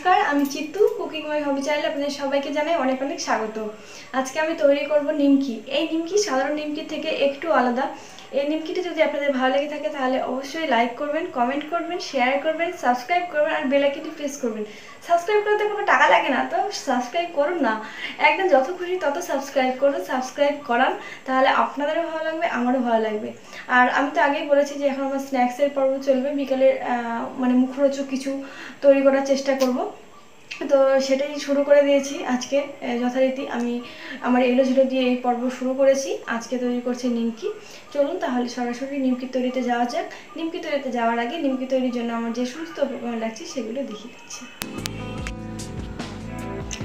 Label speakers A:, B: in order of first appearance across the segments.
A: নমস্কার, আমি চিত্তু কুকিং মাই হবি চ্যানেলে আপনাদের সবাইকে জানাই অনেক অনেক স্বাগত। আজকে আমি তৈরি করব নিমকি। এই নিমকি সাধারণ নিমকি থেকে একটু আলাদা। এই নিমকিটা যদি আপনাদের ভালো লেগে থাকে তাহলে অবশ্যই লাইক করবেন, কমেন্ট করবেন, শেয়ার করবেন, সাবস্ক্রাইব করবেন আর বেল আইকনটি প্রেস করবেন। সাবস্ক্রাইব করতে কোনো টাকা লাগে না, তো সাবস্ক্রাইব করুন না, একদম যত খুশি তত সাবস্ক্রাইব করুন, সাবস্ক্রাইব করান, তাহলে আপনাদেরও ভালো লাগবে, আমারও ভালো লাগবে। আর আমি তো আগেই বলেছি যে এখন আমার স্ন্যাক্সের পর্ব চলবে, বিকালের মানে মুখরোচক কিছু তৈরি করার চেষ্টা করব। তো সেটাই শুরু করে দিয়েছি আজকে। যথারীতি আমি আমার এলো ঝুলো দিয়ে এই পর্ব শুরু করেছি। আজকে তৈরি করছি নিমকি। চলুন তাহলে সরাসরি নিমকি তৈরিতে যাওয়া যাক। নিমকি তৈরিতে যাওয়ার আগে নিমকি তৈরির জন্য আমার যে সমস্ত উপকরণ লাগছে সেগুলো দেখিয়ে দিচ্ছি।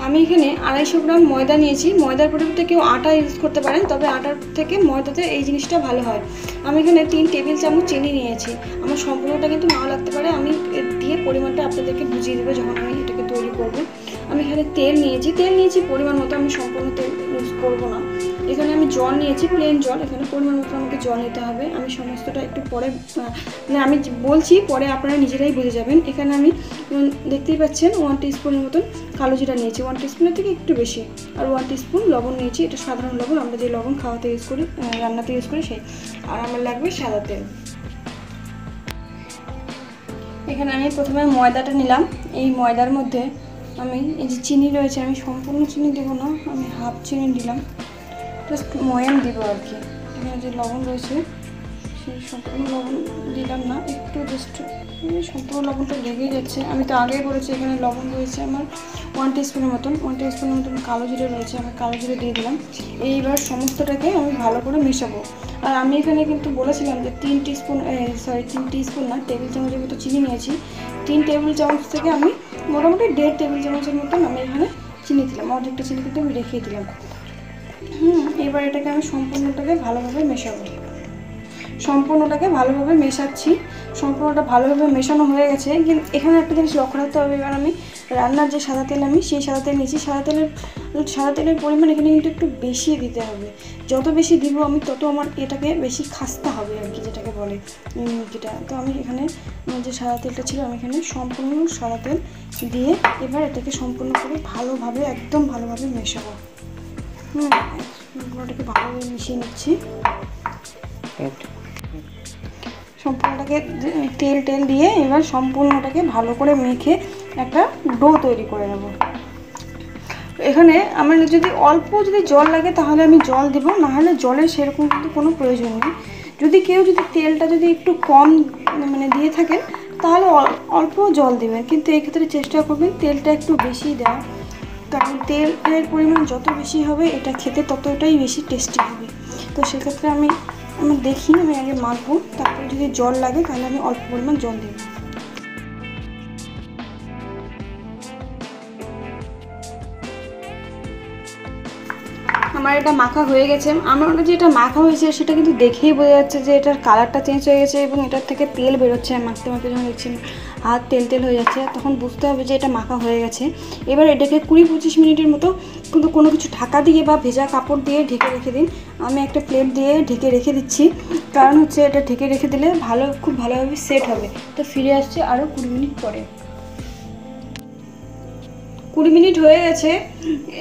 A: আমি এখানে 250 গ্রাম ময়দা নিয়েছি। ময়দার পরিবর্তে কেউ আটা ইউজ করতে পারেন, তবে আটার থেকে ময়দাতে এই জিনিসটা ভালো হয়। আমি এখানে 3 টেবিল চামচ চিনি নিয়েছি। আমার সম্পূর্ণটা কিন্তু নাও লাগতে পারে, আমি দিয়ে পরিমাণটা আপনাদেরকে বুঝিয়ে দেবো যখন আমি এটাকে তৈরি করব। আমি এখানে তেল নিয়েছি পরিমাণ মতো, আমি সম্পূর্ণ তেল ইউজ করবো না। এখানে আমি জল নিয়েছি, প্লেন জল। এখানে পরিমাণ মতো আমাকে জল নিতে হবে। আমি সমস্তটা একটু পরে মানে আমি বলছি, পরে আপনারা নিজেরাই বুঝে যাবেন। এখানে আমি দেখতেই পাচ্ছেন 1 টিস্পুনের মতন কালো জিরা নিয়েছি, 1 টিস্পুনের থেকে একটু বেশি। আর 1 টিস্পুন লবণ নিয়েছি। এটা সাধারণ লবণ, আমরা যে লবণ খাওয়াতে ইউজ করি, রান্নাতে ইউজ করি সেই। আর আমার লাগবে সাদা তেল। এখানে আমি প্রথমে ময়দাটা নিলাম। এই ময়দার মধ্যে আমি এই যে চিনি রয়েছে, আমি সম্পূর্ণ চিনি দেবো না, আমি হাফ চিনি দিলাম, জাস্ট ময়াম দিব আর কি। এখানে যে লবণ রয়েছে সেই সম্পূর্ণ লবণ দিলাম না, একটু জাস্ট সম্পূর্ণ লবণটা লেগেই যাচ্ছে। আমি তো আগেই বলেছি এখানে লবণ রয়েছে আমার 1 টিস্পুনের মতন। 1 টিস্পুনের মতন কালো জিরে রয়েছে, আমি কালো জিরে দিয়ে দিলাম। এইবার সমস্তটাকে আমি ভালো করে মেশাবো। আর আমি এখানে কিন্তু বলেছিলাম যে 3 টিস্পুন না, টেবিল চামচের মতো চিনি নিয়েছি। 3 টেবিল চামচ থেকে আমি মোটামুটি 1.5 টেবিল চামচের মতন আমি এখানে চিনি দিলাম। অর্ধেকটা চিনি কিন্তু আমি রেখে দিলাম। এবার এটাকে আমি সম্পূর্ণটাকে ভালোভাবে মেশাবো। সম্পূর্ণটাকে ভালোভাবে মেশাচ্ছি। সম্পূর্ণটা ভালোভাবে মেশানো হয়ে গেছে। কিন্তু এখানে একটা জিনিস লক্ষ্য রাখতে হবে, এবার আমি রান্নার যে সাদা তেল, আমি সেই সাদা তেল নিয়েছি। সাদা তেলের পরিমাণ এখানে কিন্তু একটু বেশি দিতে হবে। যত বেশি দিব আমি তত আমার এটাকে বেশি খাস্তা হবে আর কি, যেটাকে বলে নিমকিটা। তো আমি এখানে যে সাদা তেলটা ছিল, আমি এখানে সম্পূর্ণ সাদা তেল দিয়ে এবার এটাকে সম্পূর্ণ করে ভালোভাবে, একদম ভালোভাবে মেশাবো। পুরোটাকে ভালোভাবে মিশিয়ে নিচ্ছি। সম্পূর্ণটাকে তেল দিয়ে এবার সম্পূর্ণটাকে ভালো করে মেখে একটা ডো তৈরি করে নেব। এখানে আমার যদি অল্প জল লাগে তাহলে আমি জল দেবো, নাহলে জলের সেরকম কিন্তু কোনো প্রয়োজন নেই। কেউ তেলটা একটু কম মানে দিয়ে থাকেন তাহলে অল্প জল দেবেন, কিন্তু এক্ষেত্রে চেষ্টা করবেন তেলটা একটু বেশি দেওয়া, কারণ তেলের পরিমাণ যত বেশি হবে এটা খেতে ততটাই বেশি টেস্টি হবে। তো সেক্ষেত্রে আমি দেখি, আমি আগে মাখবো, তারপরে যদি জল লাগে তাহলে আমি অল্প পরিমাণ জল দেব। আমার এটা মাখা হয়ে গেছে। আমার যেটা মাখা হয়েছে সেটা কিন্তু দেখেই বোঝা যাচ্ছে যে এটার কালারটা চেঞ্জ হয়ে গেছে এবং এটার থেকে তেল বেরোচ্ছে। মাখতে যখন দেখছি হাত তেল হয়ে যাচ্ছে, তখন বুঝতে হবে যে এটা মাখা হয়ে গেছে। এবার এটাকে 20-25 মিনিটের মতো কিন্তু কোনো কিছু ঢাকা দিয়ে বা ভেজা কাপড় দিয়ে ঢেকে রেখে দিন। আমি একটা প্লেট দিয়ে ঢেকে রেখে দিচ্ছি, কারণ হচ্ছে এটা ঢেকে রেখে দিলে খুব ভালোভাবে সেট হবে। তো ফিরে আসছে আরও 20 মিনিট পরে। 20 মিনিট হয়ে গেছে।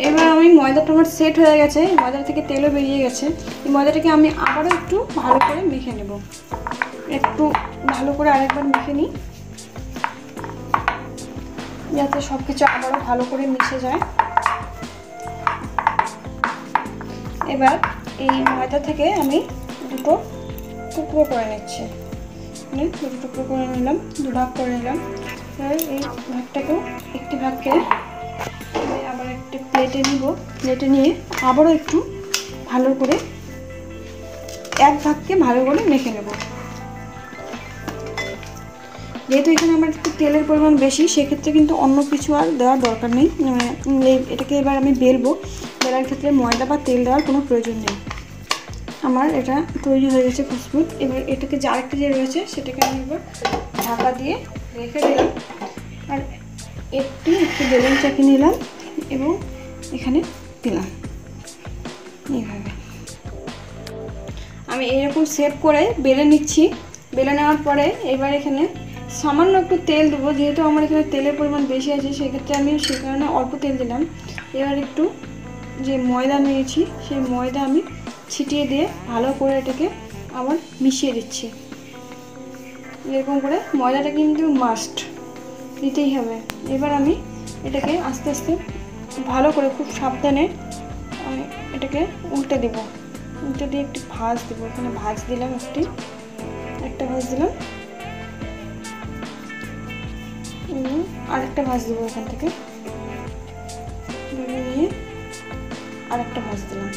A: এবার আমি ময়দাটা আমার সেট হয়ে গেছে, ময়দা থেকে তেলও বেরিয়ে গেছে। এই ময়দাটাকে আমি আবারও একটু ভালো করে মেখে নেব। একটু ভালো করে আরেকবার মেখে নিই, যাতে সব কিছু আবারও ভালো করে মিশে যায়। এবার এই ময়দা থেকে আমি দুটো টুকরো করে নিচ্ছি। দুটো টুকরো করে নিলাম, 2 ভাগ করে নিলাম। এবার এই ভাগটাকেও একটি ভাগকে আবার একটি প্লেটে নিব। প্লেটে নিয়ে আবারও একটু ভালো করে এক ভাগকে ভালো করে মেখে নেব। যেহেতু এখানে আমার একটু তেলের পরিমাণ বেশি, সেক্ষেত্রে কিন্তু অন্য কিছু আর দেওয়ার দরকার নেই। এটাকে এবার আমি বেলবো। বেলার ক্ষেত্রে ময়দা বা তেল দেওয়ার কোনো প্রয়োজন নেই। আমার এটা তৈরি হয়ে গেছে ফুসফুট। এবার এটাকে যে আরেকটা যে রয়েছে সেটাকে আমি এবার ঢাকা দিয়ে রেখে দিলাম। আর একটু বেলুন চাকি নিলাম এবং এখানে দিলাম। এইভাবে আমি এরকম সেট করে বেলে নিচ্ছি। বেলে নেওয়ার পরে এবার এখানে সামান্য একটু তেল দেবো, যেহেতু আমার এখানে তেলের পরিমাণ বেশি আছে সেক্ষেত্রে আমি সে কারণে অল্প তেল দিলাম। এবার একটু যে ময়দা নিয়েছি সেই ময়দা আমি ছিটিয়ে দিয়ে ভালো করে এটাকে আবার মিশিয়ে দিচ্ছি। এরকম করে ময়দাটা কিন্তু মাস্ট দিতেই হবে। এবার আমি এটাকে আস্তে আস্তে ভালো করে খুব সাবধানে আমি এটাকে উল্টে দেবো। উল্টে দিয়ে একটু ভাঁজ দেবো। এখানে ভাঁজ দিলাম, একটা ভাঁজ দিলাম, আরেকটা ভাঁজ দেবো। এখান থেকে নিয়ে আরেকটা ভাঁজ দিলাম।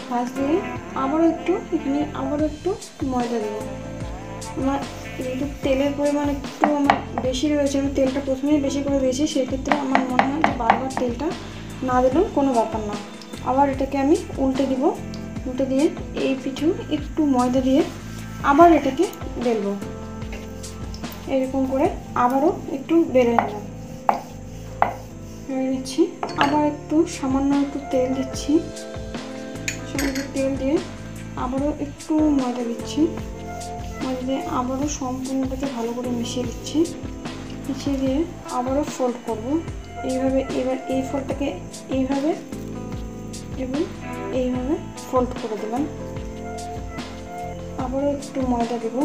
A: ভাঁজ দিয়ে আবারও একটু এখানে আবারও একটু ময়দা দেবো। আমার যেহেতু তেলের পরিমাণ একটু আমার বেশি রয়েছে, আমি তেলটা প্রথমেই বেশি করে দিয়েছি, সেক্ষেত্রে আমার মনে হয় যে বারবার তেলটা না দিলেও কোনো ব্যাপার না। আবার এটাকে আমি উল্টে দিব। উল্টে দিয়ে এই পিঠেও একটু ময়দা দিয়ে আবার এটাকে বেলবো। এরকম করে আবারও একটু বেলে নিচ্ছি। আবার একটু সামান্য একটু তেল দিচ্ছি। সামান্য তেল দিয়ে আবারও একটু ময়দা দিচ্ছি। ময়দা দিয়ে আবারও সম্পূর্ণটাকে ভালো করে মিশিয়ে দিচ্ছি। মিশিয়ে দিয়ে আবারও ফোল্ড করব এইভাবে। এবার এই ফোল্ডটাকে এইভাবে এবং এইভাবে ফোল্ড করে দিলাম। আবারও একটু ময়দা দেব।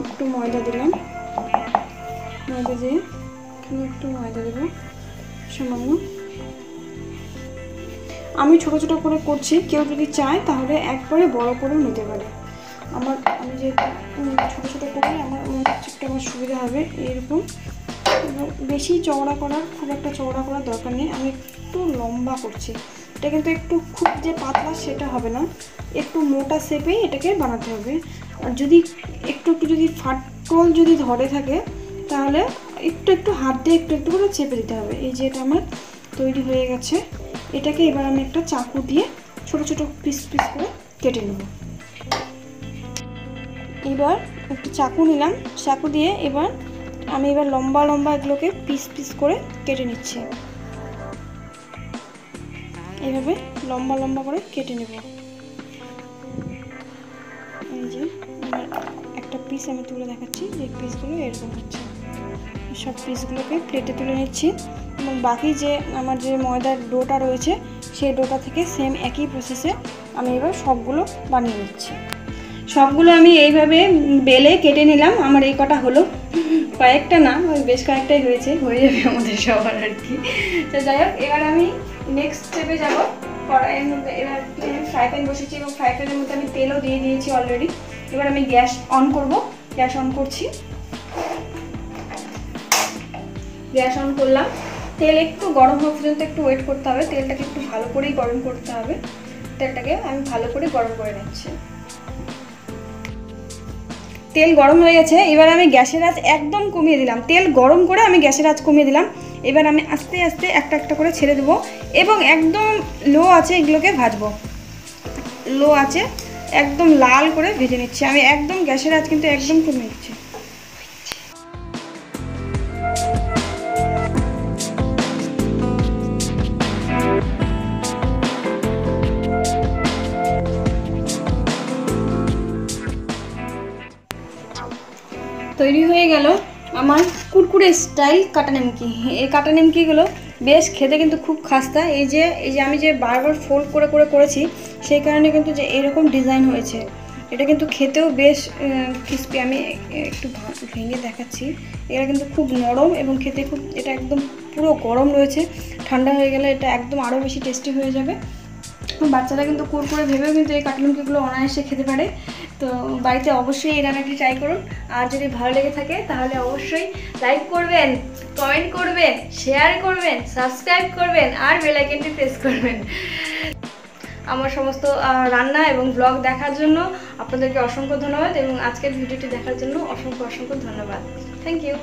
A: একটু ময়দা দিলাম। ময়দা দিয়ে এখানে একটু ময়দা দেব সামান্য। আমি ছোট ছোট করে করছি, কেউ যদি চায় তাহলে একবারে বড় করেও নিতে পারে। আমি যেহেতু ছোটো ছোটো করে আমার মনে হচ্ছে একটু আমার সুবিধা হবে এরকম। বেশি চওড়া করার, খুব একটা চওড়া করার দরকার নেই। আমি একটু লম্বা করছি। এটা কিন্তু একটু খুব যে পাতলা সেটা হবে না, একটু মোটা শেপেই এটাকে বানাতে হবে। আর যদি একটু যদি ফাটল যদি ধরে থাকে তাহলে একটু হাত দিয়ে একটু করে চেপে দিতে হবে। এই যে এটা আমার তৈরি হয়ে গেছে। এটাকে এবার আমি একটা চাকু দিয়ে ছোট ছোট পিস পিস করে কেটে নেব। এবার একটু চাকু নিলাম। চাকু দিয়ে আমি লম্বা লম্বা এগুলোকে পিস পিস করে কেটে নিচ্ছি। এইভাবে লম্বা লম্বা করে কেটে নেব। এই যে আমার একটা পিস আমি তুলে দেখাচ্ছি যে পিসগুলো এরকম হচ্ছে। সব পিসগুলোকে প্লেটে তুলে নিচ্ছি এবং বাকি যে আমার যে ময়দার ডোটা রয়েছে সেই ডোটা থেকে সেম একই প্রসেসে আমি এবার সবগুলো বানিয়ে নিচ্ছি। সবগুলো আমি এইভাবে বেলে কেটে নিলাম। আমার এই কটা হলো, কয়েকটা না, বেশ কয়েকটাই হয়ে যাবে আমাদের সবার আর কি। তো যাই হোক, এবার আমি নেক্সট স্টেপে যাবো। কড়াইয়ের মধ্যে এবার ফ্রাই প্যান বসেছি এবং ফ্রাই প্যানের মধ্যে আমি তেলও দিয়ে দিয়েছি অলরেডি। এবার আমি গ্যাস অন করব। গ্যাস অন করছি। গ্যাস অন করলাম। তেল একটু গরম হওয়া পর্যন্ত একটু ওয়েট করতে হবে। তেলটাকে একটু ভালো করেই গরম করতে হবে। তেলটাকে আমি ভালো করে গরম করে নিচ্ছি। তেল গরম হয়ে গেছে। এবার আমি গ্যাসের আঁচ একদম কমিয়ে দিলাম। তেল গরম করে আমি গ্যাসের আঁচ কমিয়ে দিলাম। এবার আমি আস্তে আস্তে একটা একটা করে ছেড়ে দেবো এবং একদম লো আছে এগুলোকে ভাজবো। লো আছে একদম লাল করে ভেজে নিচ্ছি আমি। একদম গ্যাসের আঁচ কিন্তু একদম কমিয়ে দিচ্ছি। তৈরি হয়ে গেল আমার কুরকুরে স্টাইল কাটা নিমকি। এই কাটা নিমকিগুলো বেশ খেতে কিন্তু খুব খাস্তা। এই যে আমি যে বারবার ফোল্ড করে করে করেছি সেই কারণে কিন্তু যে এরকম ডিজাইন হয়েছে। এটা কিন্তু খেতেও বেশ ক্রিস্পি। আমি একটু ভেঙে দেখাচ্ছি। এটা কিন্তু খুব নরম এবং খেতে খুব, এটা একদম পুরো গরম রয়েছে। ঠান্ডা হয়ে গেলে এটা একদম আরও বেশি টেস্টি হয়ে যাবে। বাচ্চারা কিন্তু কুরকুরে ভেবেও কিন্তু এই কাটা নিমকিগুলো অনায়াসে খেতে পারে। তো বাড়িতে অবশ্যই এই রান্নাটি ট্রাই করুন। আর যদি ভালো লেগে থাকে তাহলে অবশ্যই লাইক করবেন, কমেন্ট করবেন, শেয়ার করবেন, সাবস্ক্রাইব করবেন আর বেল আইকনটি প্রেস করবেন। আমার সমস্ত রান্না এবং ব্লগ দেখার জন্য আপনাদেরকে অসংখ্য ধন্যবাদ এবং আজকের ভিডিওটি দেখার জন্য অসংখ্য ধন্যবাদ। Thank you.